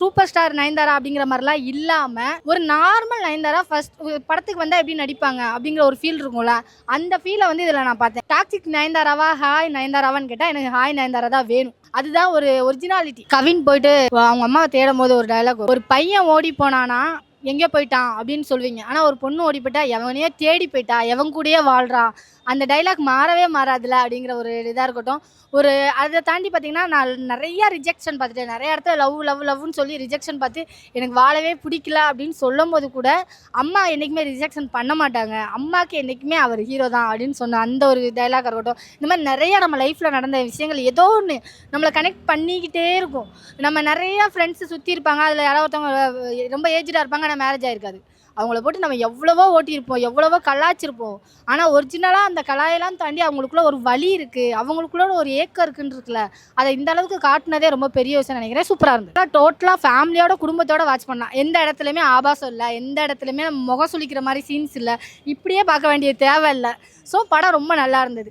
Super star Nayanthara அப்படிங்கிற மாதிரிலாம் இல்லாம ஒரு நார்மல் நயன்தாரா ஃபர்ஸ்ட் படத்துக்கு வந்தா எப்படி நடிப்பாங்க அப்படிங்கிற ஒரு ஃபீல் இருக்கும்ல. அந்த ஃபீலை வந்து இதுல நான் பார்த்தேன். டாக்ஸிக் நயன்தாராவா ஹாய் நயன்தாராவான்னு கேட்டா எனக்கு ஹாய் நயன்தாரா தான் வேணும். அதுதான் ஒரு ஒரிஜினாலிட்டி. கவின் போயிட்டு அவங்க அம்மாவை தேடும் போது ஒரு டயலாக், ஒரு பையன் ஓடி போனானா எங்கே போயிட்டான் அப்படின்னு சொல்லுவீங்க. ஆனா ஒரு பொண்ணு ஓடி போயிட்டா எவனையோ தேடி போயிட்டா, எவன் கூடயே வாழ்றா. அந்த டைலாக் மாறவே மாறாதுல அப்படிங்கிற ஒரு இதா இருக்கட்டும். ஒரு அதை தாண்டி பார்த்தீங்கன்னா, நான் நிறைய ரிஜெக்ஷன் பார்த்துட்டேன். நிறைய இடத்துல லவ் லவ் லவ்னு சொல்லி ரிஜெக்ஷன் பார்த்து எனக்கு வாழவே பிடிக்கல அப்படின்னு சொல்லும்போது கூட, அம்மா என்னைக்குமே ரிஜெக்ஷன் பண்ண மாட்டாங்க. அம்மாக்கு என்னைக்குமே அவர் ஹீரோ தான் அப்படின்னு சொன்ன அந்த ஒரு டைலாக் இருக்கட்டும். இந்த மாதிரி நிறைய நம்ம லைஃப்ல நடந்த விஷயங்கள் ஏதோ ஒன்று நம்மளை கனெக்ட் பண்ணிக்கிட்டே இருக்கும். நம்ம நிறைய ஃப்ரெண்ட்ஸ் சுற்றி இருப்பாங்க. அதில் யாராவது ஒருத்தவங்க ரொம்ப ஏஜ்டாக இருப்பாங்க. ஆனால் மேரேஜ் ஆயிருக்காது. அவங்கள போட்டு நம்ம எவ்வளவோ ஓட்டியிருப்போம், எவ்வளவோ கலாய்ச்சிருப்போம். ஆனால் ஒரிஜினலாக அந்த கலாயெல்லாம் தாண்டி அவங்களுக்குள்ள ஒரு வலி இருக்குது, அவங்களுக்குள்ள ஒரு ஏக்கம் இருக்குன்னு இருக்குல்ல, அதை இந்த அளவுக்கு காட்டுனதே ரொம்ப பெரிய விஷயம் நினைக்கிறேன். சூப்பராக இருந்தது. டோட்டலாக ஃபேமிலியோட குடும்பத்தோட வாட்ச் பண்ணலாம். எந்த இடத்துலையுமே ஆபாசம் இல்லை, எந்த இடத்துலையுமே நம்ம முகம் சுளிக்கிற மாதிரி சீன்ஸ் இல்லை. இப்படியே பார்க்க வேண்டிய தேவை இல்லை. ஸோ படம் ரொம்ப நல்லா இருந்தது.